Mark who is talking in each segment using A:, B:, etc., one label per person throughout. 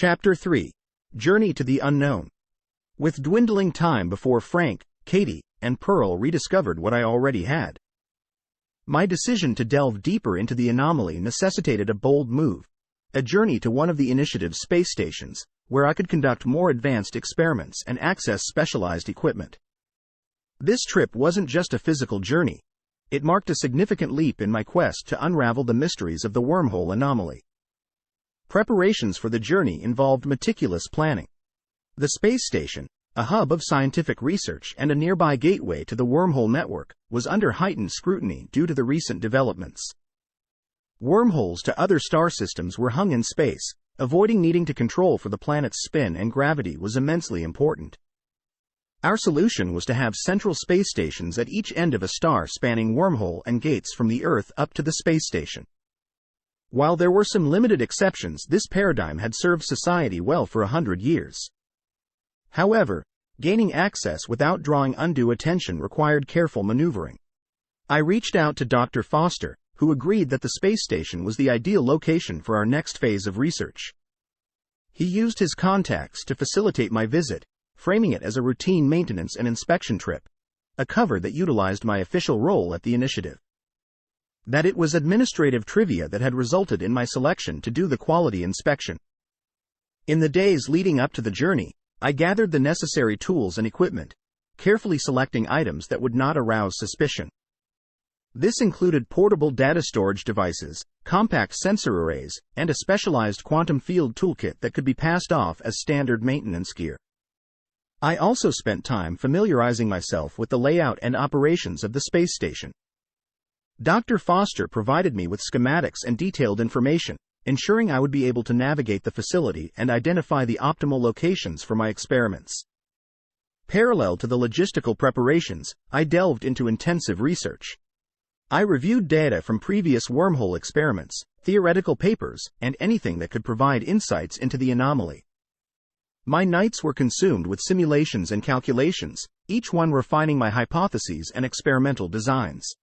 A: Chapter 3. Journey to the Unknown. With dwindling time before Frank, Katy, and Pearl rediscovered what I already had, my decision to delve deeper into the anomaly necessitated a bold move, a journey to one of the initiative's space stations, where I could conduct more advanced experiments and access specialized equipment. This trip wasn't just a physical journey. It marked a significant leap in my quest to unravel the mysteries of the wormhole anomaly. Preparations for the journey involved meticulous planning. The space station, a hub of scientific research and a nearby gateway to the wormhole network, was under heightened scrutiny due to the recent developments. Wormholes to other star systems were hung in space. Avoiding needing to control for the planet's spin and gravity was immensely important. Our solution was to have central space stations at each end of a star spanning wormhole and gates from the Earth up to the space station. While there were some limited exceptions, this paradigm had served society well for 100 years. However, gaining access without drawing undue attention required careful maneuvering. I reached out to Dr. Foster, who agreed that the space station was the ideal location for our next phase of research. He used his contacts to facilitate my visit, framing it as a routine maintenance and inspection trip, a cover that utilized my official role at the initiative. That it was administrative trivia that had resulted in my selection to do the quality inspection. In the days leading up to the journey, I gathered the necessary tools and equipment, carefully selecting items that would not arouse suspicion. This included portable data storage devices, compact sensor arrays, and a specialized quantum field toolkit that could be passed off as standard maintenance gear. I also spent time familiarizing myself with the layout and operations of the space station. Dr. Foster provided me with schematics and detailed information, ensuring I would be able to navigate the facility and identify the optimal locations for my experiments. Parallel to the logistical preparations, I delved into intensive research. I reviewed data from previous wormhole experiments, theoretical papers, and anything that could provide insights into the anomaly. My nights were consumed with simulations and calculations, each one refining my hypotheses and experimental designs.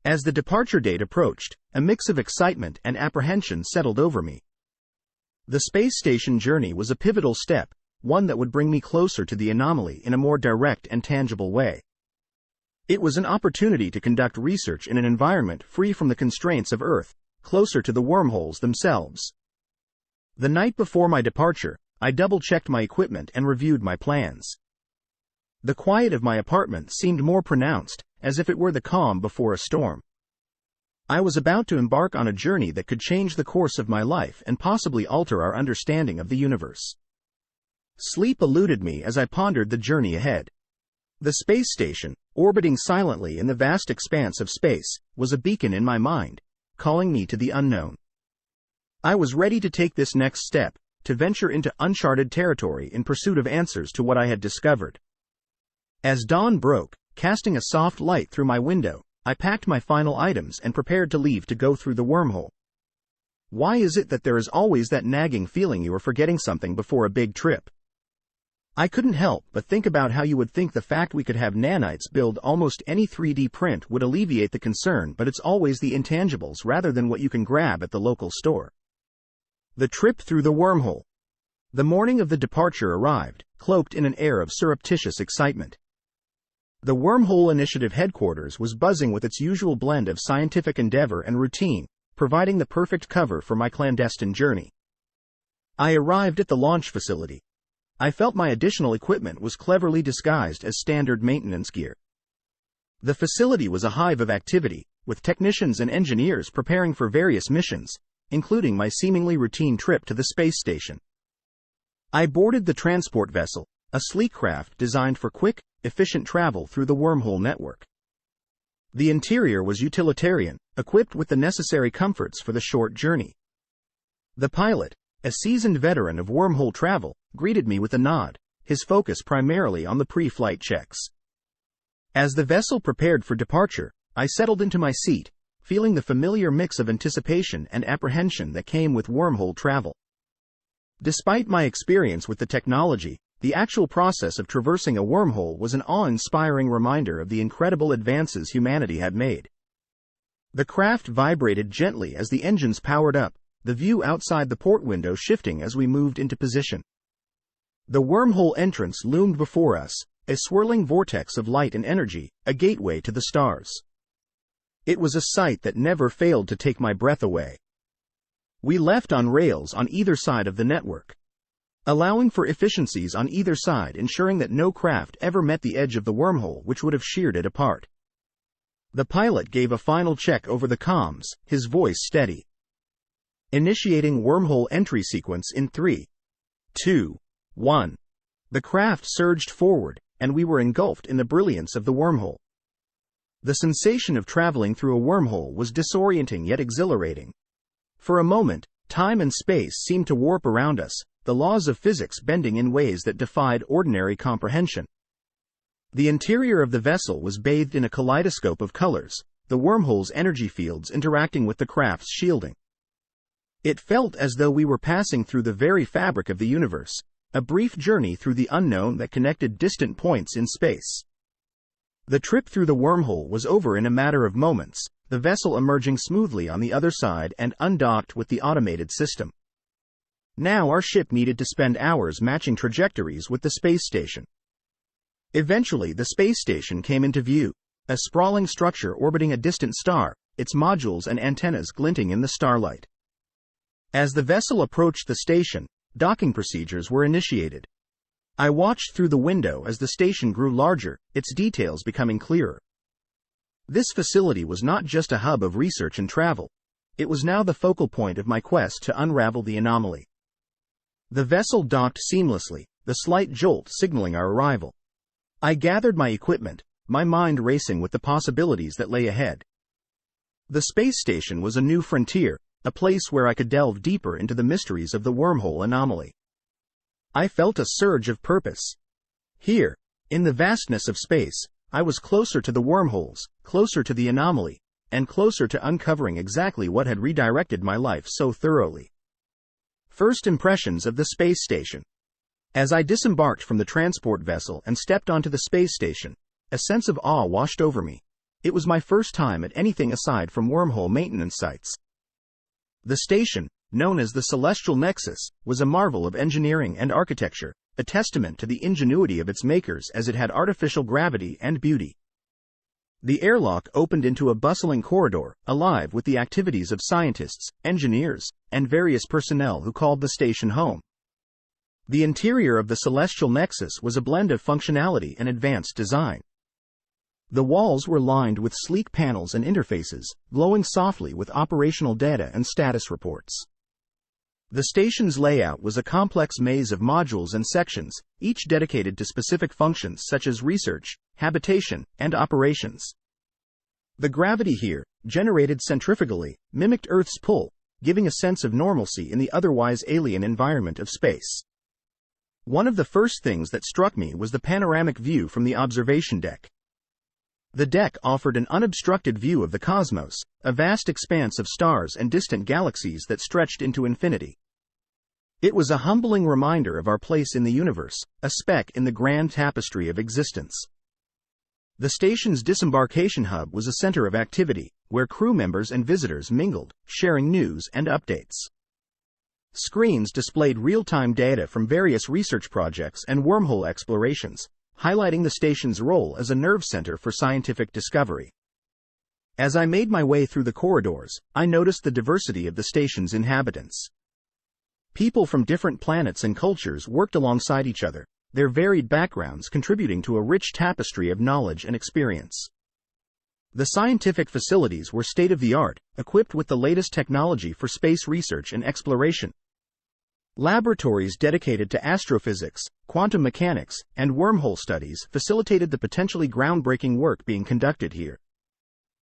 A: As the departure date approached, a mix of excitement and apprehension settled over me. The space station journey was a pivotal step, one that would bring me closer to the anomaly in a more direct and tangible way. It was an opportunity to conduct research in an environment free from the constraints of Earth, closer to the wormholes themselves. The night before my departure, I double-checked my equipment and reviewed my plans. The quiet of my apartment seemed more pronounced, as if it were the calm before a storm. I was about to embark on a journey that could change the course of my life and possibly alter our understanding of the universe. Sleep eluded me as I pondered the journey ahead. The space station, orbiting silently in the vast expanse of space, was a beacon in my mind, calling me to the unknown. I was ready to take this next step, to venture into uncharted territory in pursuit of answers to what I had discovered. As dawn broke, casting a soft light through my window, I packed my final items and prepared to leave to go through the wormhole. Why is it that there is always that nagging feeling you are forgetting something before a big trip? I couldn't help but think about how you would think the fact we could have nanites build almost any 3D print would alleviate the concern, but it's always the intangibles rather than what you can grab at the local store. The trip through the wormhole. The morning of the departure arrived, cloaked in an air of surreptitious excitement. The Wormhole Initiative headquarters was buzzing with its usual blend of scientific endeavor and routine, providing the perfect cover for my clandestine journey. I arrived at the launch facility. I felt my additional equipment was cleverly disguised as standard maintenance gear. The facility was a hive of activity, with technicians and engineers preparing for various missions, including my seemingly routine trip to the space station. I boarded the transport vessel, a sleek craft designed for quick, efficient travel through the wormhole network. The interior was utilitarian, equipped with the necessary comforts for the short journey. The pilot, a seasoned veteran of wormhole travel, greeted me with a nod, his focus primarily on the pre-flight checks. As the vessel prepared for departure, I settled into my seat, feeling the familiar mix of anticipation and apprehension that came with wormhole travel. Despite my experience with the technology, the actual process of traversing a wormhole was an awe-inspiring reminder of the incredible advances humanity had made. The craft vibrated gently as the engines powered up, the view outside the port window shifting as we moved into position. The wormhole entrance loomed before us, a swirling vortex of light and energy, a gateway to the stars. It was a sight that never failed to take my breath away. We left on rails on either side of the network, allowing for efficiencies on either side, ensuring that no craft ever met the edge of the wormhole, which would have sheared it apart. The pilot gave a final check over the comms, his voice steady. Initiating wormhole entry sequence in 3, 2, 1. The craft surged forward, and we were engulfed in the brilliance of the wormhole. The sensation of traveling through a wormhole was disorienting yet exhilarating. For a moment, time and space seemed to warp around us, the laws of physics bending in ways that defied ordinary comprehension. The interior of the vessel was bathed in a kaleidoscope of colors, the wormhole's energy fields interacting with the craft's shielding. It felt as though we were passing through the very fabric of the universe, a brief journey through the unknown that connected distant points in space. The trip through the wormhole was over in a matter of moments, the vessel emerging smoothly on the other side and undocked with the automated system. Now our ship needed to spend hours matching trajectories with the space station. Eventually the space station came into view, a sprawling structure orbiting a distant star, its modules and antennas glinting in the starlight. As the vessel approached the station, docking procedures were initiated. I watched through the window as the station grew larger, its details becoming clearer. This facility was not just a hub of research and travel. It was now the focal point of my quest to unravel the anomaly. The vessel docked seamlessly, the slight jolt signaling our arrival. I gathered my equipment, my mind racing with the possibilities that lay ahead. The space station was a new frontier, a place where I could delve deeper into the mysteries of the wormhole anomaly. I felt a surge of purpose. Here, in the vastness of space, I was closer to the wormholes, closer to the anomaly, and closer to uncovering exactly what had redirected my life so thoroughly. First impressions of the space station. As I disembarked from the transport vessel and stepped onto the space station, a sense of awe washed over me. It was my first time at anything aside from wormhole maintenance sites. The station, known as the Celestial Nexus, was a marvel of engineering and architecture, a testament to the ingenuity of its makers as it had artificial gravity and beauty. The airlock opened into a bustling corridor, alive with the activities of scientists, engineers, and various personnel who called the station home. The interior of the Celestial Nexus was a blend of functionality and advanced design. The walls were lined with sleek panels and interfaces, glowing softly with operational data and status reports. The station's layout was a complex maze of modules and sections, each dedicated to specific functions such as research, habitation, and operations. The gravity here, generated centrifugally, mimicked Earth's pull, giving a sense of normalcy in the otherwise alien environment of space. One of the first things that struck me was the panoramic view from the observation deck. The deck offered an unobstructed view of the cosmos, a vast expanse of stars and distant galaxies that stretched into infinity. It was a humbling reminder of our place in the universe, a speck in the grand tapestry of existence. The station's disembarkation hub was a center of activity, where crew members and visitors mingled, sharing news and updates. Screens displayed real-time data from various research projects and wormhole explorations, highlighting the station's role as a nerve center for scientific discovery. As I made my way through the corridors, I noticed the diversity of the station's inhabitants. People from different planets and cultures worked alongside each other, their varied backgrounds contributing to a rich tapestry of knowledge and experience. The scientific facilities were state-of-the-art, equipped with the latest technology for space research and exploration. Laboratories dedicated to astrophysics, quantum mechanics, and wormhole studies facilitated the potentially groundbreaking work being conducted here.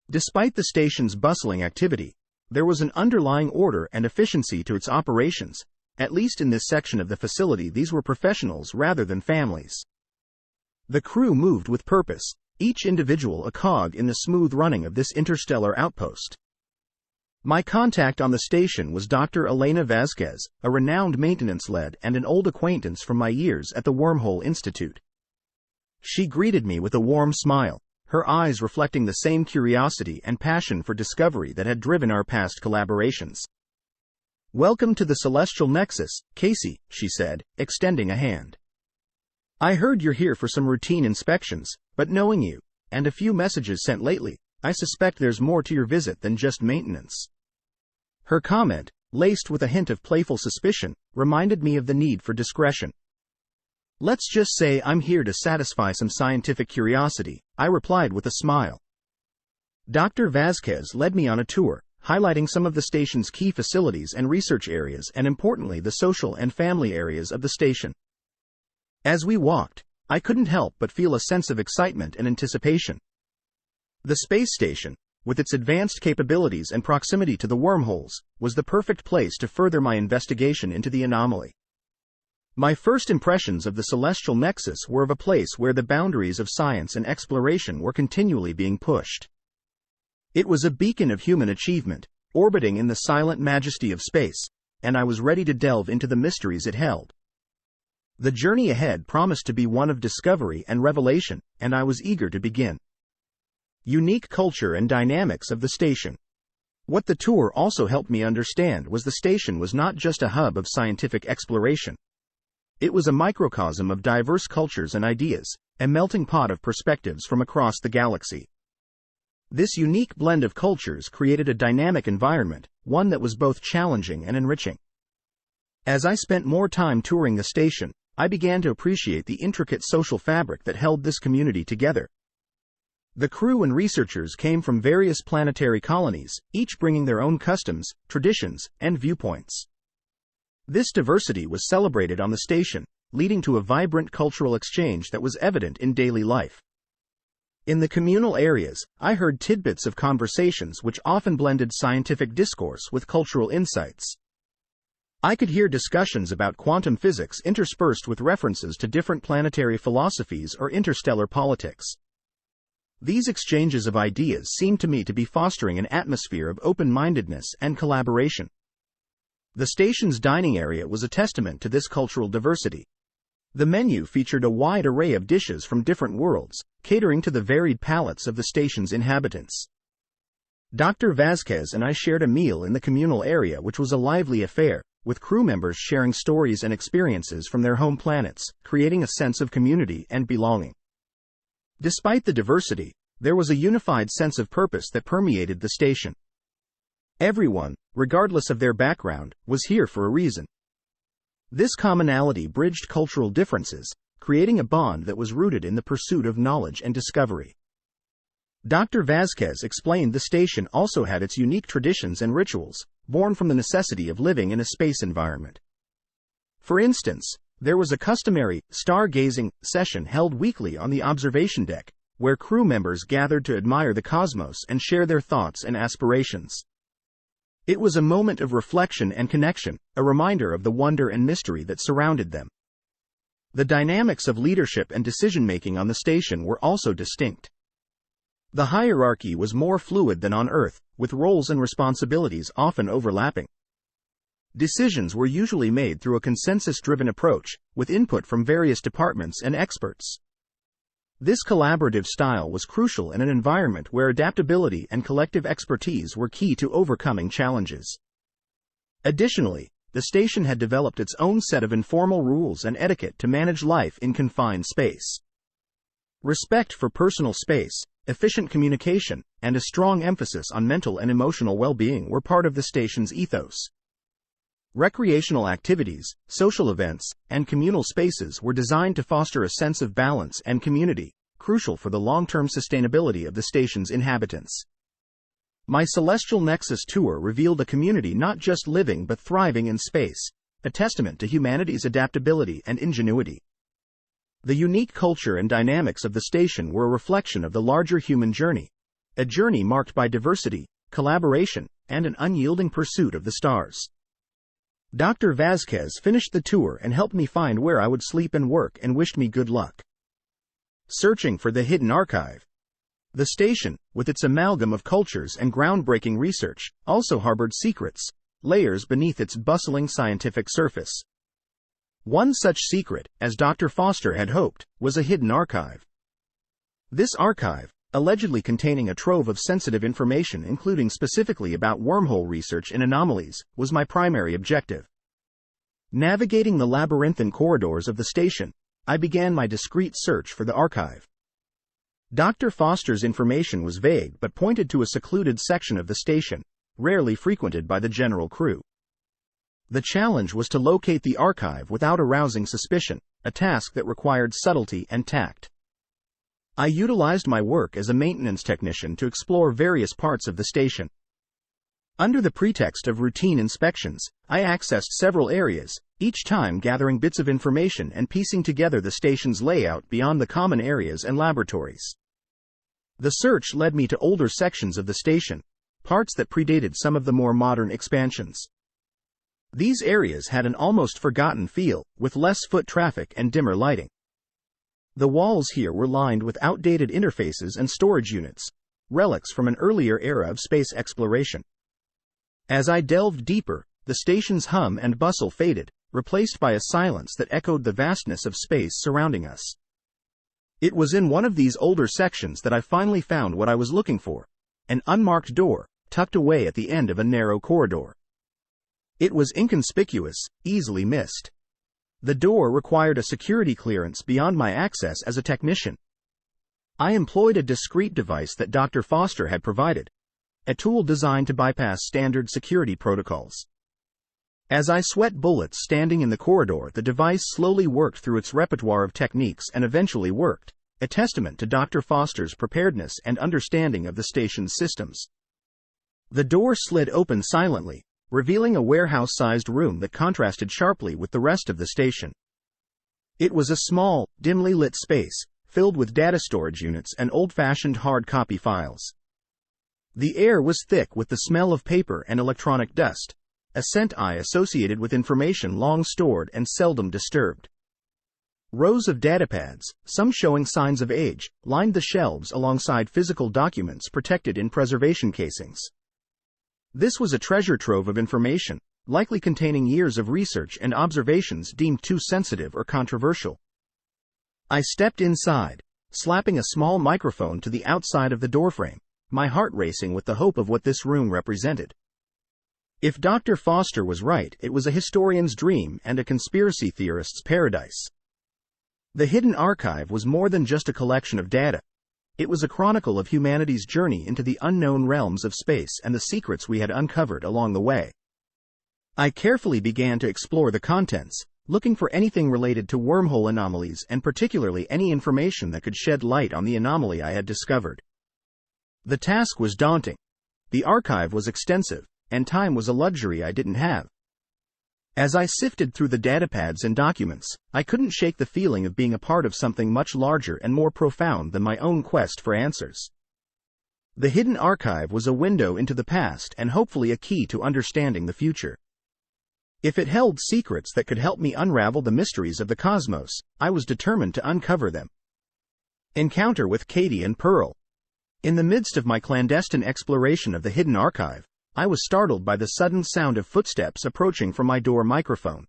A: Despite the station's bustling activity, there was an underlying order and efficiency to its operations. At least in this section of the facility, these were professionals rather than families. The crew moved with purpose, each individual a cog in the smooth running of this interstellar outpost. My contact on the station was Dr. Elena Vasquez, a renowned maintenance lead and an old acquaintance from my years at the Wormhole Institute. She greeted me with a warm smile, her eyes reflecting the same curiosity and passion for discovery that had driven our past collaborations. "Welcome to the Celestial Nexus, Casey," she said, extending a hand. "I heard you're here for some routine inspections, but knowing you, and a few messages sent lately, I suspect there's more to your visit than just maintenance." Her comment, laced with a hint of playful suspicion, reminded me of the need for discretion. "Let's just say I'm here to satisfy some scientific curiosity," I replied with a smile. Dr. Vasquez led me on a tour, highlighting some of the station's key facilities and research areas and importantly the social and family areas of the station. As we walked, I couldn't help but feel a sense of excitement and anticipation. The space station, with its advanced capabilities and proximity to the wormholes, was the perfect place to further my investigation into the anomaly. My first impressions of the Celestial Nexus were of a place where the boundaries of science and exploration were continually being pushed. It was a beacon of human achievement, orbiting in the silent majesty of space, and I was ready to delve into the mysteries it held. The journey ahead promised to be one of discovery and revelation, and I was eager to begin. Unique culture and dynamics of the station. What the tour also helped me understand was the station was not just a hub of scientific exploration. It was a microcosm of diverse cultures and ideas, a melting pot of perspectives from across the galaxy. This unique blend of cultures created a dynamic environment, one that was both challenging and enriching. As I spent more time touring the station, I began to appreciate the intricate social fabric that held this community together. The crew and researchers came from various planetary colonies, each bringing their own customs, traditions, and viewpoints. This diversity was celebrated on the station, leading to a vibrant cultural exchange that was evident in daily life. In the communal areas, I heard tidbits of conversations which often blended scientific discourse with cultural insights. I could hear discussions about quantum physics interspersed with references to different planetary philosophies or interstellar politics. These exchanges of ideas seemed to me to be fostering an atmosphere of open-mindedness and collaboration. The station's dining area was a testament to this cultural diversity. The menu featured a wide array of dishes from different worlds, catering to the varied palates of the station's inhabitants. Dr. Vasquez and I shared a meal in the communal area, which was a lively affair, with crew members sharing stories and experiences from their home planets, creating a sense of community and belonging. Despite the diversity, there was a unified sense of purpose that permeated the station. Everyone, regardless of their background, was here for a reason. This commonality bridged cultural differences, creating a bond that was rooted in the pursuit of knowledge and discovery. Dr. Vasquez explained the station also had its unique traditions and rituals, born from the necessity of living in a space environment. For instance, there was a customary stargazing session held weekly on the observation deck, where crew members gathered to admire the cosmos and share their thoughts and aspirations. It was a moment of reflection and connection, a reminder of the wonder and mystery that surrounded them. The dynamics of leadership and decision-making on the station were also distinct. The hierarchy was more fluid than on Earth, with roles and responsibilities often overlapping. Decisions were usually made through a consensus-driven approach, with input from various departments and experts. This collaborative style was crucial in an environment where adaptability and collective expertise were key to overcoming challenges. Additionally, the station had developed its own set of informal rules and etiquette to manage life in confined space. Respect for personal space, efficient communication, and a strong emphasis on mental and emotional well-being were part of the station's ethos. Recreational activities, social events, and communal spaces were designed to foster a sense of balance and community, crucial for the long-term sustainability of the station's inhabitants. My Celestial Nexus tour revealed a community not just living but thriving in space, a testament to humanity's adaptability and ingenuity. The unique culture and dynamics of the station were a reflection of the larger human journey, a journey marked by diversity, collaboration, and an unyielding pursuit of the stars. Dr. Vasquez finished the tour and helped me find where I would sleep and work and wished me good luck. Searching for the hidden archive. The station, with its amalgam of cultures and groundbreaking research, also harbored secrets, layers beneath its bustling scientific surface. One such secret, as Dr. Foster had hoped, was a hidden archive. This archive, allegedly containing a trove of sensitive information including specifically about wormhole research in anomalies, was my primary objective. Navigating the labyrinthine corridors of the station, I began my discreet search for the archive. Dr. Foster's information was vague but pointed to a secluded section of the station, rarely frequented by the general crew. The challenge was to locate the archive without arousing suspicion, a task that required subtlety and tact. I utilized my work as a maintenance technician to explore various parts of the station. Under the pretext of routine inspections, I accessed several areas, each time gathering bits of information and piecing together the station's layout beyond the common areas and laboratories. The search led me to older sections of the station, parts that predated some of the more modern expansions. These areas had an almost forgotten feel, with less foot traffic and dimmer lighting. The walls here were lined with outdated interfaces and storage units, relics from an earlier era of space exploration. As I delved deeper, the station's hum and bustle faded, replaced by a silence that echoed the vastness of space surrounding us. It was in one of these older sections that I finally found what I was looking for, an unmarked door, tucked away at the end of a narrow corridor. It was inconspicuous, easily missed. The door required a security clearance beyond my access as a technician. I employed a discreet device that Dr. Foster had provided, a tool designed to bypass standard security protocols. As I sweat bullets standing in the corridor, the device slowly worked through its repertoire of techniques and eventually worked, a testament to Dr. Foster's preparedness and understanding of the station's systems. The door slid open silently, revealing a warehouse-sized room that contrasted sharply with the rest of the station. It was a small, dimly lit space, filled with data storage units and old-fashioned hard-copy files. The air was thick with the smell of paper and electronic dust, a scent I associated with information long stored and seldom disturbed. Rows of datapads, some showing signs of age, lined the shelves alongside physical documents protected in preservation casings. This was a treasure trove of information, likely containing years of research and observations deemed too sensitive or controversial. I stepped inside, slapping a small microphone to the outside of the doorframe, my heart racing with the hope of what this room represented. If Dr. Foster was right, it was a historian's dream and a conspiracy theorist's paradise. The hidden archive was more than just a collection of data. It was a chronicle of humanity's journey into the unknown realms of space and the secrets we had uncovered along the way. I carefully began to explore the contents, looking for anything related to wormhole anomalies and particularly any information that could shed light on the anomaly I had discovered. The task was daunting. The archive was extensive, and time was a luxury I didn't have. As I sifted through the datapads and documents, I couldn't shake the feeling of being a part of something much larger and more profound than my own quest for answers. The hidden archive was a window into the past and hopefully a key to understanding the future. If it held secrets that could help me unravel the mysteries of the cosmos, I was determined to uncover them. Encounter with Katy and Pearl. In the midst of my clandestine exploration of the hidden archive, I was startled by the sudden sound of footsteps approaching from my door microphone.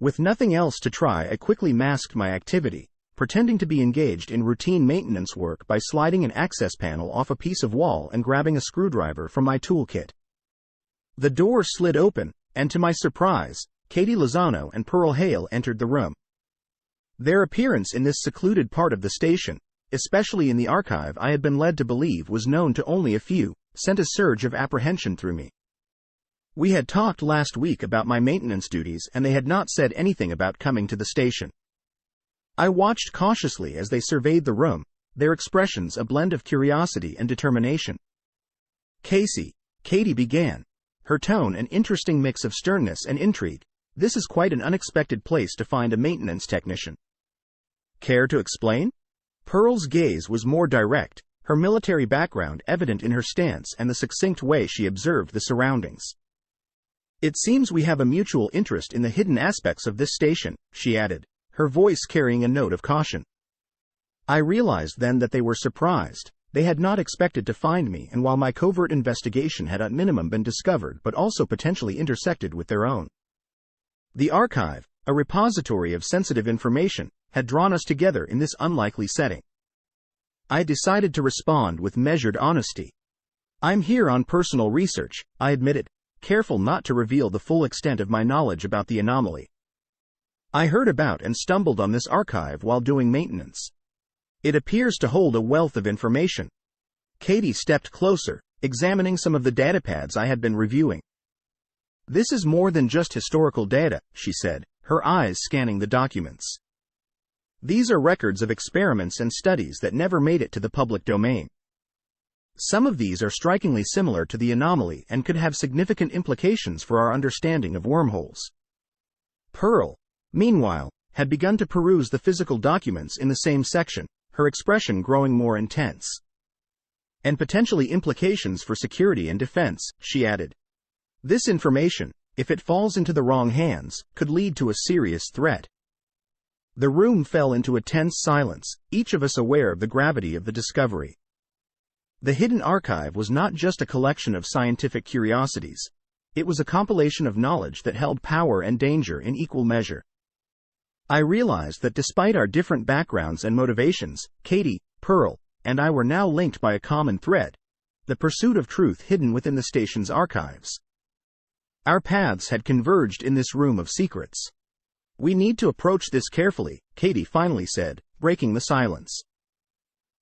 A: With nothing else to try, I quickly masked my activity, pretending to be engaged in routine maintenance work by sliding an access panel off a piece of wall and grabbing a screwdriver from my toolkit. The door slid open, and to my surprise, Katy Lozano and Pearl Hale entered the room. Their appearance in this secluded part of the station, especially in the archive I had been led to believe was known to only a few, sent a surge of apprehension through me. We had talked last week about my maintenance duties and they had not said anything about coming to the station. I watched cautiously as they surveyed the room, their expressions a blend of curiosity and determination. Katy began, her tone an interesting mix of sternness and intrigue. This is quite an unexpected place to find a maintenance technician. Care to explain? Pearl's gaze was more direct, her military background evident in her stance and the succinct way she observed the surroundings. It seems we have a mutual interest in the hidden aspects of this station, she added, her voice carrying a note of caution. I realized then that they were surprised. They had not expected to find me, and while my covert investigation had at minimum been discovered but also potentially intersected with their own. The archive, a repository of sensitive information, had drawn us together in this unlikely setting. I decided to respond with measured honesty. I'm here on personal research, I admitted, careful not to reveal the full extent of my knowledge about the anomaly. I heard about and stumbled on this archive while doing maintenance. It appears to hold a wealth of information. Katy stepped closer, examining some of the datapads I had been reviewing. This is more than just historical data, she said, her eyes scanning the documents. These are records of experiments and studies that never made it to the public domain. Some of these are strikingly similar to the anomaly and could have significant implications for our understanding of wormholes. Pearl, meanwhile, had begun to peruse the physical documents in the same section, her expression growing more intense. And potentially implications for security and defense, she added. This information, if it falls into the wrong hands, could lead to a serious threat. The room fell into a tense silence, each of us aware of the gravity of the discovery. The hidden archive was not just a collection of scientific curiosities. It was a compilation of knowledge that held power and danger in equal measure. I realized that despite our different backgrounds and motivations, Katy, Pearl, and I were now linked by a common thread: the pursuit of truth hidden within the station's archives. Our paths had converged in this room of secrets. We need to approach this carefully, Katy finally said, breaking the silence.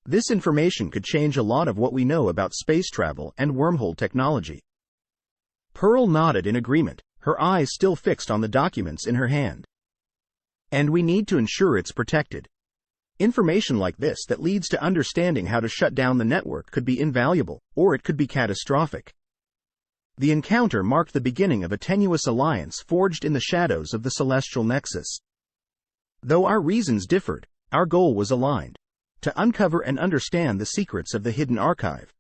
A: This information could change a lot of what we know about space travel and wormhole technology. Pearl nodded in agreement, her eyes still fixed on the documents in her hand. And we need to ensure it's protected. Information like this that leads to understanding how to shut down the network could be invaluable, or it could be catastrophic. The encounter marked the beginning of a tenuous alliance forged in the shadows of the celestial nexus. Though our reasons differed, our goal was aligned: to uncover and understand the secrets of the hidden archive.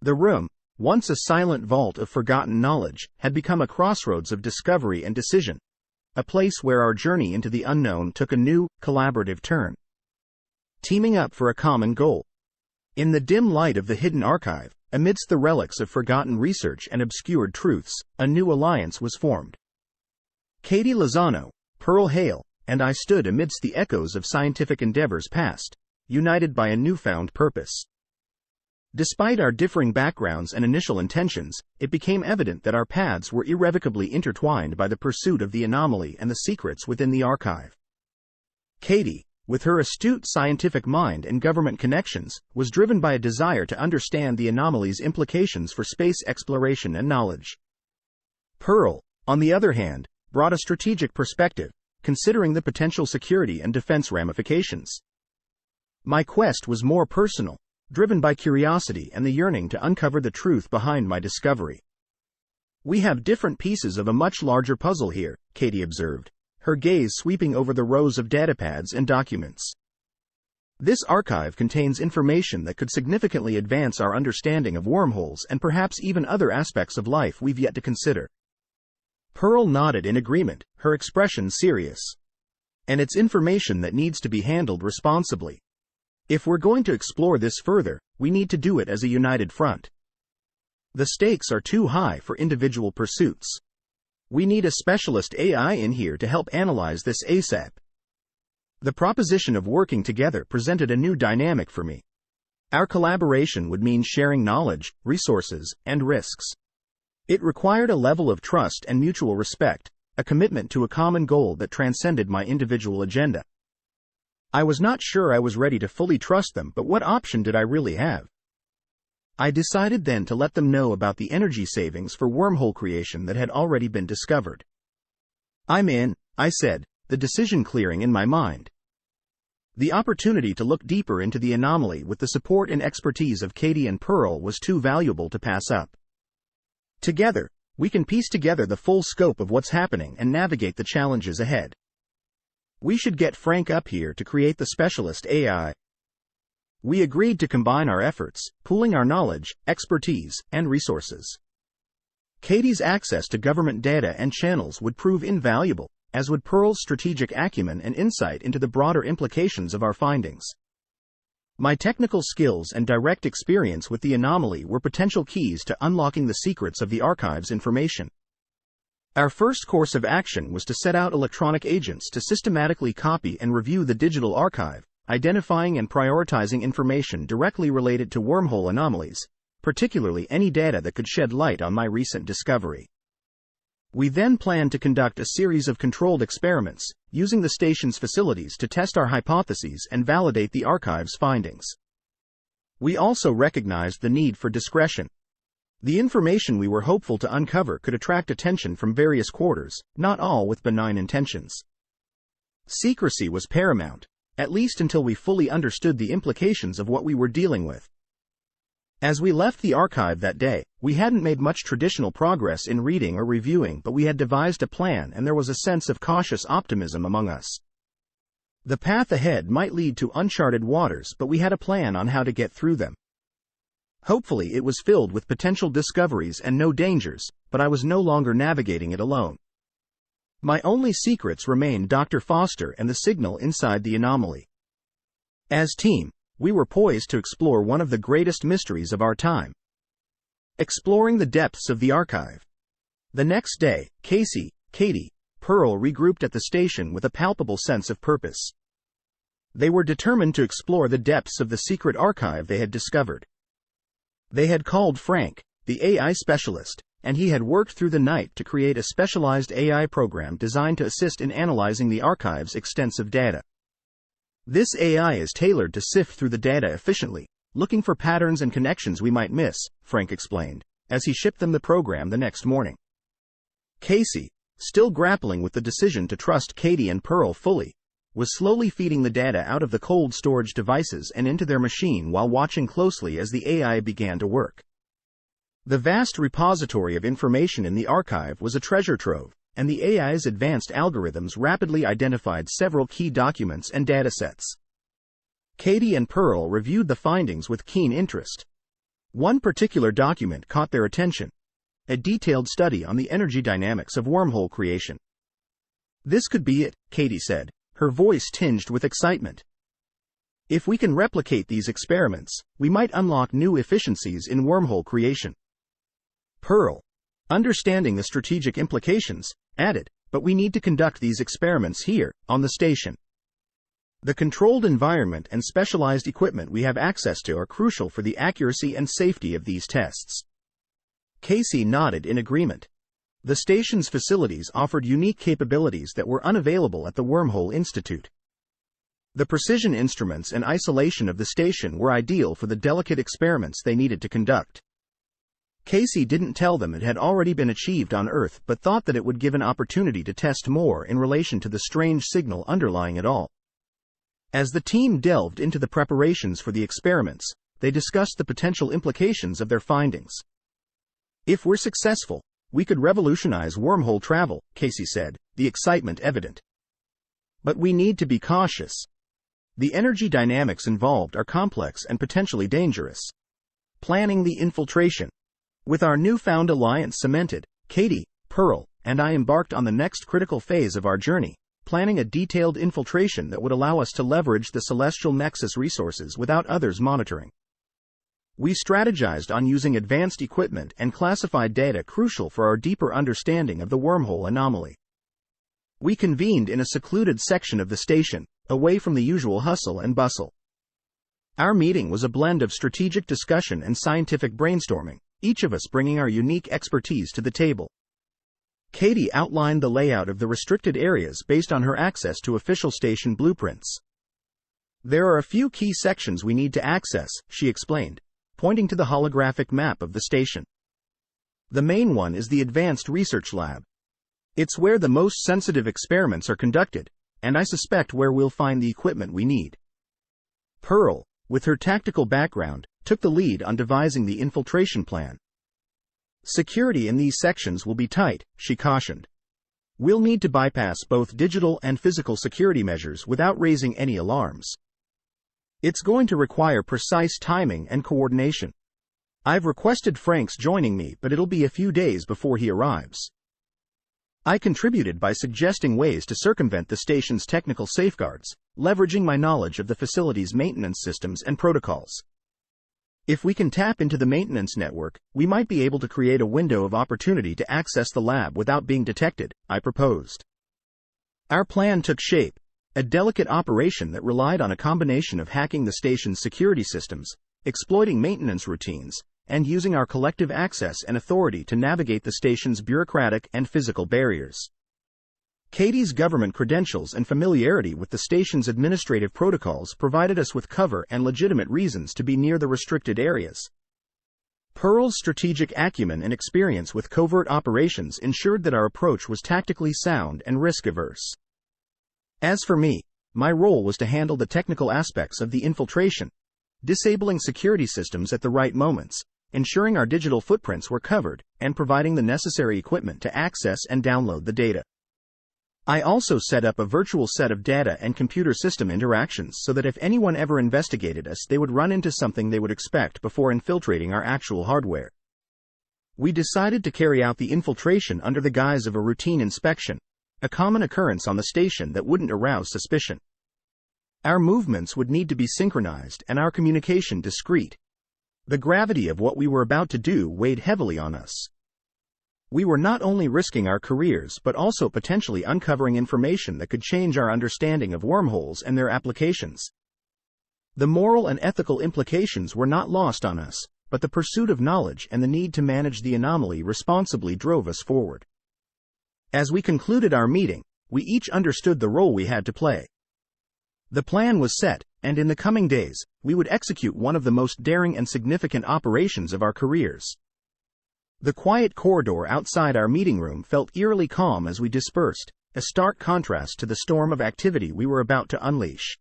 A: The room, once a silent vault of forgotten knowledge, had become a crossroads of discovery and decision, a place where our journey into the unknown took a new, collaborative turn. Teaming up for a common goal. In the dim light of the hidden archive, amidst the relics of forgotten research and obscured truths, a new alliance was formed. Katy Lozano, Pearl Hale, and I stood amidst the echoes of scientific endeavors past, united by a newfound purpose. Despite our differing backgrounds and initial intentions, it became evident that our paths were irrevocably intertwined by the pursuit of the anomaly and the secrets within the archive. Katy, with her astute scientific mind and government connections, was driven by a desire to understand the anomaly's implications for space exploration and knowledge. Pearl, on the other hand, brought a strategic perspective, considering the potential security and defense ramifications. My quest was more personal, driven by curiosity and the yearning to uncover the truth behind my discovery. We have different pieces of a much larger puzzle here, Katy observed, her gaze sweeping over the rows of datapads and documents. This archive contains information that could significantly advance our understanding of wormholes and perhaps even other aspects of life we've yet to consider. Pearl nodded in agreement, her expression serious. And it's information that needs to be handled responsibly. If we're going to explore this further, we need to do it as a united front. The stakes are too high for individual pursuits. We need a specialist AI in here to help analyze this ASAP. The proposition of working together presented a new dynamic for me. Our collaboration would mean sharing knowledge, resources, and risks. It required a level of trust and mutual respect, a commitment to a common goal that transcended my individual agenda. I was not sure I was ready to fully trust them, but what option did I really have? I decided then to let them know about the energy savings for wormhole creation that had already been discovered. I'm in, I said, the decision clearing in my mind. The opportunity to look deeper into the anomaly with the support and expertise of Katy and Pearl was too valuable to pass up. Together, we can piece together the full scope of what's happening and navigate the challenges ahead. We should get Frank up here to create the specialist AI. We agreed to combine our efforts, pooling our knowledge, expertise, and resources. Katy's access to government data and channels would prove invaluable, as would Pearl's strategic acumen and insight into the broader implications of our findings. My technical skills and direct experience with the anomaly were potential keys to unlocking the secrets of the archive's information. Our first course of action was to set out electronic agents to systematically copy and review the digital archive, identifying and prioritizing information directly related to wormhole anomalies, particularly any data that could shed light on my recent discovery. We then planned to conduct a series of controlled experiments, using the station's facilities to test our hypotheses and validate the archive's findings. We also recognized the need for discretion. The information we were hopeful to uncover could attract attention from various quarters, not all with benign intentions. Secrecy was paramount, at least until we fully understood the implications of what we were dealing with. As we left the archive that day, we hadn't made much traditional progress in reading or reviewing, but we had devised a plan and there was a sense of cautious optimism among us. The path ahead might lead to uncharted waters, but we had a plan on how to get through them. Hopefully it was filled with potential discoveries and no dangers, but I was no longer navigating it alone. My only secrets remained Dr. Foster and the signal inside the anomaly. As team, we were poised to explore one of the greatest mysteries of our time. Exploring the depths of the archive. The next day, Casey, Katy, Pearl regrouped at the station with a palpable sense of purpose. They were determined to explore the depths of the secret archive they had discovered. They had called Frank, the AI specialist, and he had worked through the night to create a specialized AI program designed to assist in analyzing the archive's extensive data. This AI is tailored to sift through the data efficiently, looking for patterns and connections we might miss, Frank explained, as he shipped them the program the next morning. Casey, still grappling with the decision to trust Katy and Pearl fully, was slowly feeding the data out of the cold storage devices and into their machine while watching closely as the AI began to work. The vast repository of information in the archive was a treasure trove, and the AI's advanced algorithms rapidly identified several key documents and datasets. Katy and Pearl reviewed the findings with keen interest. One particular document caught their attention: a detailed study on the energy dynamics of wormhole creation. "This could be it," Katy said, her voice tinged with excitement. "If we can replicate these experiments, we might unlock new efficiencies in wormhole creation." Pearl, understanding the strategic implications, added, "But we need to conduct these experiments here, on the station. The controlled environment and specialized equipment we have access to are crucial for the accuracy and safety of these tests." Casey nodded in agreement. The station's facilities offered unique capabilities that were unavailable at the Wormhole Institute. The precision instruments and isolation of the station were ideal for the delicate experiments they needed to conduct. Casey didn't tell them it had already been achieved on Earth, but thought that it would give an opportunity to test more in relation to the strange signal underlying it all. As the team delved into the preparations for the experiments, they discussed the potential implications of their findings. "If we're successful, we could revolutionize wormhole travel," Casey said, the excitement evident. "But we need to be cautious. The energy dynamics involved are complex and potentially dangerous." Planning the infiltration. With our newfound alliance cemented, Katy, Pearl, and I embarked on the next critical phase of our journey, planning a detailed infiltration that would allow us to leverage the celestial nexus resources without others monitoring. We strategized on using advanced equipment and classified data crucial for our deeper understanding of the wormhole anomaly. We convened in a secluded section of the station, away from the usual hustle and bustle. Our meeting was a blend of strategic discussion and scientific brainstorming, each of us bringing our unique expertise to the table. Katy outlined the layout of the restricted areas based on her access to official station blueprints. "There are a few key sections we need to access," she explained, pointing to the holographic map of the station. "The main one is the Advanced Research Lab. It's where the most sensitive experiments are conducted, and I suspect where we'll find the equipment we need." Pearl, with her tactical background, took the lead on devising the infiltration plan. "Security in these sections will be tight," she cautioned. "We'll need to bypass both digital and physical security measures without raising any alarms. It's going to require precise timing and coordination. I've requested Frank's joining me, but it'll be a few days before he arrives." I contributed by suggesting ways to circumvent the station's technical safeguards, leveraging my knowledge of the facility's maintenance systems and protocols. "If we can tap into the maintenance network, we might be able to create a window of opportunity to access the lab without being detected," I proposed. Our plan took shape. a delicate operation that relied on a combination of hacking the station's security systems, exploiting maintenance routines, and using our collective access and authority to navigate the station's bureaucratic and physical barriers. Katy's government credentials and familiarity with the station's administrative protocols provided us with cover and legitimate reasons to be near the restricted areas. Pearl's strategic acumen and experience with covert operations ensured that our approach was tactically sound and risk-averse. As for me, my role was to handle the technical aspects of the infiltration, disabling security systems at the right moments, ensuring our digital footprints were covered, and providing the necessary equipment to access and download the data. I also set up a virtual set of data and computer system interactions so that if anyone ever investigated us, they would run into something they would expect before infiltrating our actual hardware. We decided to carry out the infiltration under the guise of a routine inspection, a common occurrence on the station that wouldn't arouse suspicion. Our movements would need to be synchronized and our communication discreet. The gravity of what we were about to do weighed heavily on us. We were not only risking our careers but also potentially uncovering information that could change our understanding of wormholes and their applications. The moral and ethical implications were not lost on us, but the pursuit of knowledge and the need to manage the anomaly responsibly drove us forward. As we concluded our meeting, we each understood the role we had to play. The plan was set, and in the coming days, we would execute one of the most daring and significant operations of our careers. The quiet corridor outside our meeting room felt eerily calm as we dispersed, a stark contrast to the storm of activity we were about to unleash.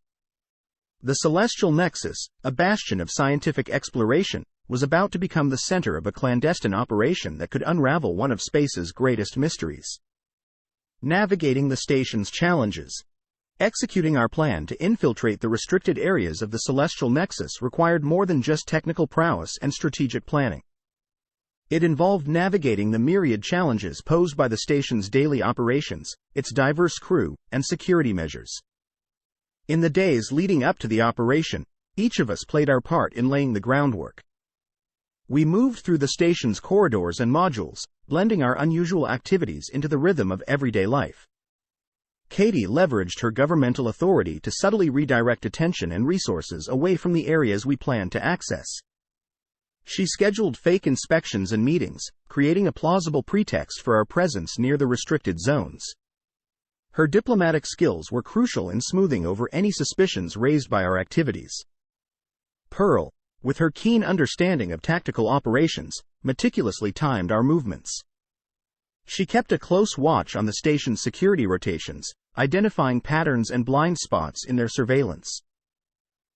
A: The celestial nexus, a bastion of scientific exploration, was about to become the center of a clandestine operation that could unravel one of space's greatest mysteries. Navigating the station's challenges. Executing our plan to infiltrate the restricted areas of the celestial nexus required more than just technical prowess and strategic planning. It involved navigating the myriad challenges posed by the station's daily operations, its diverse crew, and security measures. In the days leading up to the operation, each of us played our part in laying the groundwork. We moved through the station's corridors and modules, blending our unusual activities into the rhythm of everyday life. Katy leveraged her governmental authority to subtly redirect attention and resources away from the areas we planned to access. She scheduled fake inspections and meetings, creating a plausible pretext for our presence near the restricted zones. Her diplomatic skills were crucial in smoothing over any suspicions raised by our activities. Pearl, with her keen understanding of tactical operations, meticulously timed our movements. She kept a close watch on the station's security rotations, identifying patterns and blind spots in their surveillance.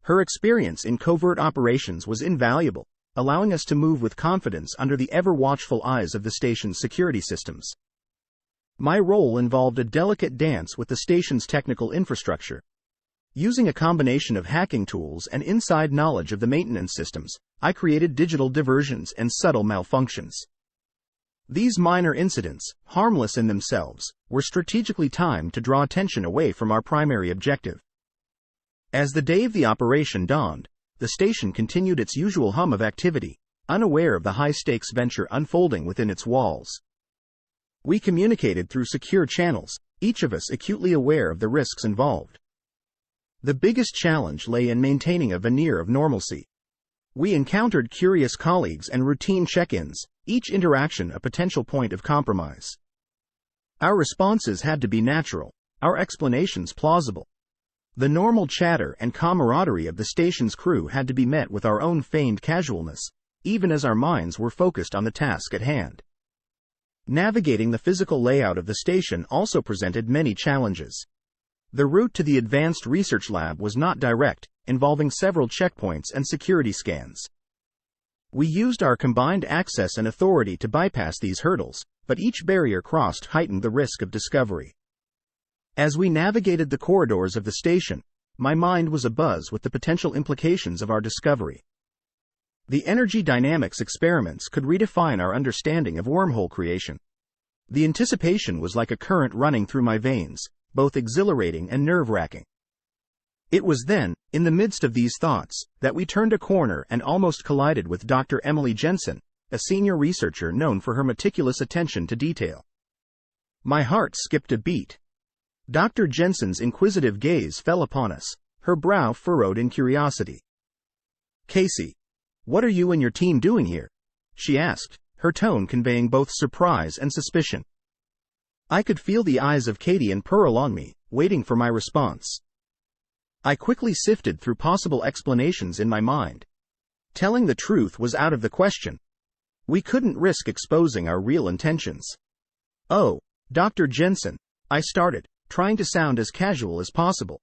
A: Her experience in covert operations was invaluable, allowing us to move with confidence under the ever-watchful eyes of the station's security systems. My role involved a delicate dance with the station's technical infrastructure. Using a combination of hacking tools and inside knowledge of the maintenance systems, I created digital diversions and subtle malfunctions. These minor incidents, harmless in themselves, were strategically timed to draw attention away from our primary objective. As the day of the operation dawned, the station continued its usual hum of activity, unaware of the high-stakes venture unfolding within its walls. We communicated through secure channels, each of us acutely aware of the risks involved. The biggest challenge lay in maintaining a veneer of normalcy. We encountered curious colleagues and routine check-ins, each interaction a potential point of compromise. Our responses had to be natural, our explanations plausible. The normal chatter and camaraderie of the station's crew had to be met with our own feigned casualness, even as our minds were focused on the task at hand. Navigating the physical layout of the station also presented many challenges. The route to the Advanced Research Lab was not direct, involving several checkpoints and security scans. We used our combined access and authority to bypass these hurdles, but each barrier crossed heightened the risk of discovery. As we navigated the corridors of the station, my mind was abuzz with the potential implications of our discovery. The energy dynamics experiments could redefine our understanding of wormhole creation. The anticipation was like a current running through my veins, both exhilarating and nerve-wracking. It was then, in the midst of these thoughts, that we turned a corner and almost collided with Dr. Emily Jensen, a senior researcher known for her meticulous attention to detail. My heart skipped a beat. Dr. Jensen's inquisitive gaze fell upon us, her brow furrowed in curiosity. "Casey, what are you and your team doing here?" she asked, her tone conveying both surprise and suspicion. I could feel the eyes of Katy and Pearl on me, waiting for my response. I quickly sifted through possible explanations in my mind. Telling the truth was out of the question. We couldn't risk exposing our real intentions. "Oh, Dr. Jensen," I started, trying to sound as casual as possible.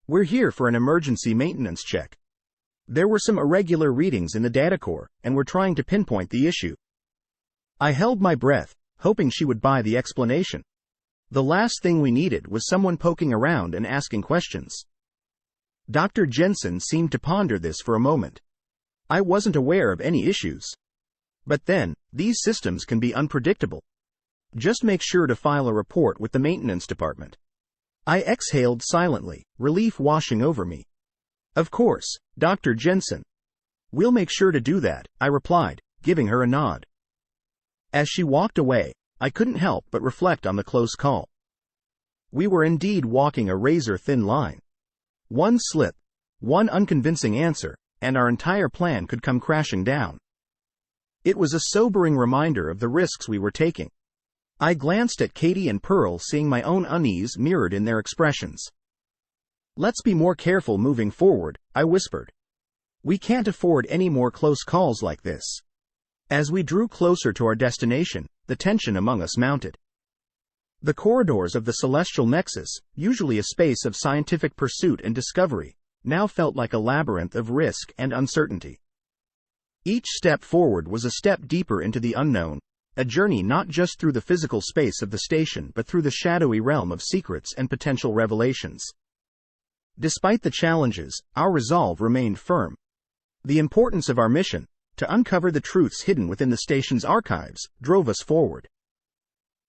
A: "We're here for an emergency maintenance check. There were some irregular readings in the data core, and we're trying to pinpoint the issue." I held my breath, hoping she would buy the explanation. The last thing we needed was someone poking around and asking questions. Dr. Jensen seemed to ponder this for a moment. "I wasn't aware of any issues. But then, these systems can be unpredictable. Just make sure to file a report with the maintenance department." I exhaled silently, relief washing over me. "Of course, Dr. Jensen. We'll make sure to do that," I replied, giving her a nod. As she walked away, I couldn't help but reflect on the close call. We were indeed walking a razor-thin line. One slip, one unconvincing answer, and our entire plan could come crashing down. It was a sobering reminder of the risks we were taking. I glanced at Katy and Pearl, seeing my own unease mirrored in their expressions. "Let's be more careful moving forward," I whispered. "We can't afford any more close calls like this." As we drew closer to our destination, the tension among us mounted. The corridors of the celestial nexus, usually a space of scientific pursuit and discovery, now felt like a labyrinth of risk and uncertainty. Each step forward was a step deeper into the unknown, a journey not just through the physical space of the station but through the shadowy realm of secrets and potential revelations. Despite the challenges, our resolve remained firm. The importance of our mission, to uncover the truths hidden within the station's archives, drove us forward.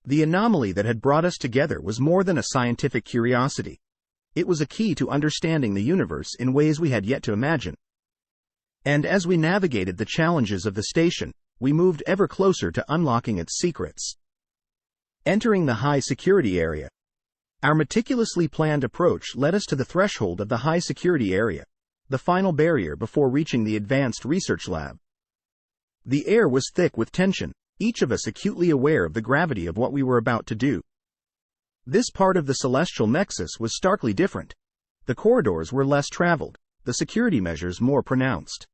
A: The anomaly that had brought us together was more than a scientific curiosity. It was a key to understanding the universe in ways we had yet to imagine. And as we navigated the challenges of the station, we moved ever closer to unlocking its secrets. Entering the high-security area. Our meticulously planned approach led us to the threshold of the high-security area, the final barrier before reaching the advanced research lab. The air was thick with tension, each of us acutely aware of the gravity of what we were about to do. This part of the celestial nexus was starkly different. The corridors were less traveled, the security measures more pronounced.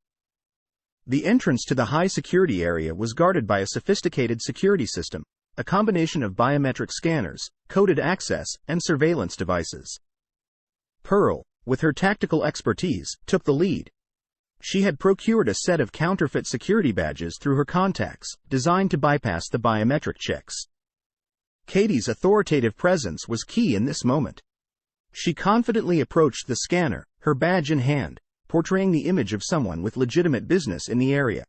A: The entrance to the high-security area was guarded by a sophisticated security system, a combination of biometric scanners, coded access, and surveillance devices. Pearl, with her tactical expertise, took the lead. She had procured a set of counterfeit security badges through her contacts, designed to bypass the biometric checks. Katy's authoritative presence was key in this moment. She confidently approached the scanner, her badge in hand, portraying the image of someone with legitimate business in the area.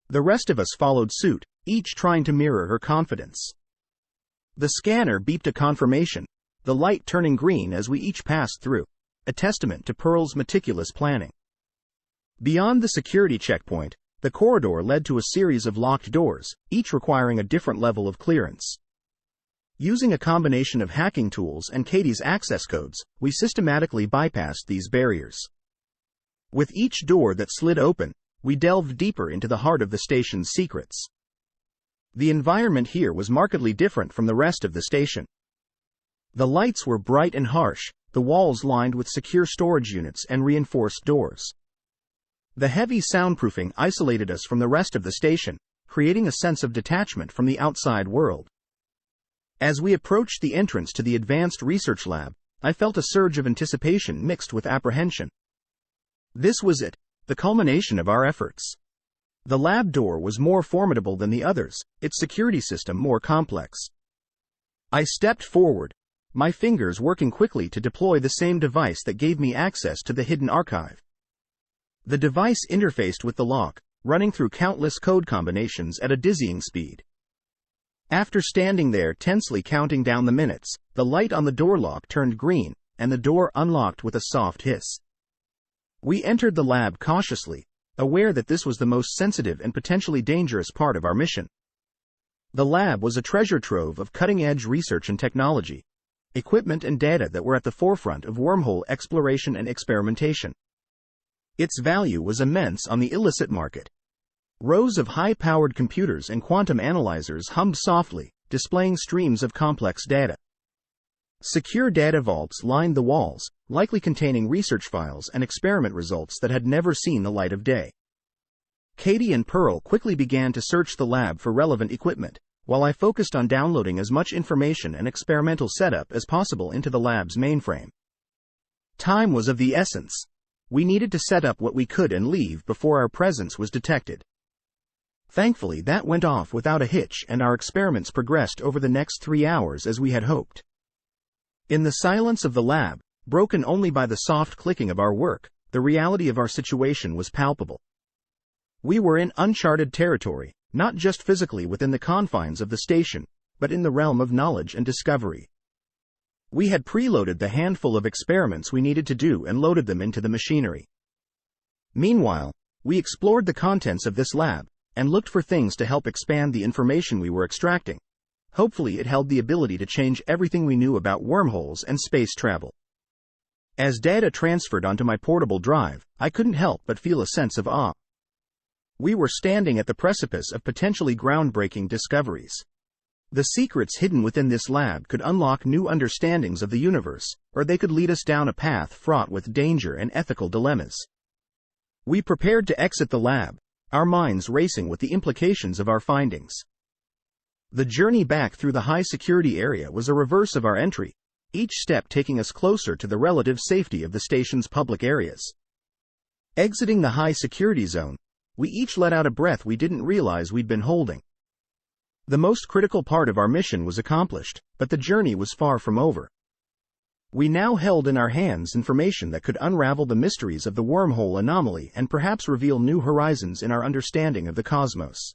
A: The rest of us followed suit, each trying to mirror her confidence. The scanner beeped a confirmation, the light turning green as we each passed through, a testament to Pearl's meticulous planning. Beyond the security checkpoint, the corridor led to a series of locked doors, each requiring a different level of clearance. Using a combination of hacking tools and Katy's access codes, we systematically bypassed these barriers. With each door that slid open, we delved deeper into the heart of the station's secrets. The environment here was markedly different from the rest of the station. The lights were bright and harsh, the walls lined with secure storage units and reinforced doors. The heavy soundproofing isolated us from the rest of the station, creating a sense of detachment from the outside world. As we approached the entrance to the advanced research lab, I felt a surge of anticipation mixed with apprehension. This was it, the culmination of our efforts. The lab door was more formidable than the others, its security system more complex. I stepped forward, my fingers working quickly to deploy the same device that gave me access to the hidden archive. The device interfaced with the lock, running through countless code combinations at a dizzying speed. After standing there tensely counting down the minutes, the light on the door lock turned green, and the door unlocked with a soft hiss. We entered the lab cautiously, aware that this was the most sensitive and potentially dangerous part of our mission. The lab was a treasure trove of cutting-edge research and technology. equipment and data that were at the forefront of wormhole exploration and experimentation. Its value was immense on the illicit market. Rows of high-powered computers and quantum analyzers hummed softly, displaying streams of complex data. Secure data vaults lined the walls, likely containing research files and experiment results that had never seen the light of day. Katy and Pearl quickly began to search the lab for relevant equipment, while I focused on downloading as much information and experimental setup as possible into the lab's mainframe. Time was of the essence. We needed to set up what we could and leave before our presence was detected. Thankfully, that went off without a hitch, and our experiments progressed over the next 3 hours as we had hoped. In the silence of the lab, broken only by the soft clicking of our work, the reality of our situation was palpable. We were in uncharted territory, not just physically within the confines of the station, but in the realm of knowledge and discovery. We had preloaded the handful of experiments we needed to do and loaded them into the machinery. Meanwhile, we explored the contents of this lab, and looked for things to help expand the information we were extracting. Hopefully it held the ability to change everything we knew about wormholes and space travel. As data transferred onto my portable drive, I couldn't help but feel a sense of awe. We were standing at the precipice of potentially groundbreaking discoveries. The secrets hidden within this lab could unlock new understandings of the universe, or they could lead us down a path fraught with danger and ethical dilemmas. We prepared to exit the lab, our minds racing with the implications of our findings. The journey back through the high-security area was a reverse of our entry, each step taking us closer to the relative safety of the station's public areas. Exiting the high-security zone, we each let out a breath we didn't realize we'd been holding. The most critical part of our mission was accomplished, but the journey was far from over. We now held in our hands information that could unravel the mysteries of the wormhole anomaly and perhaps reveal new horizons in our understanding of the cosmos.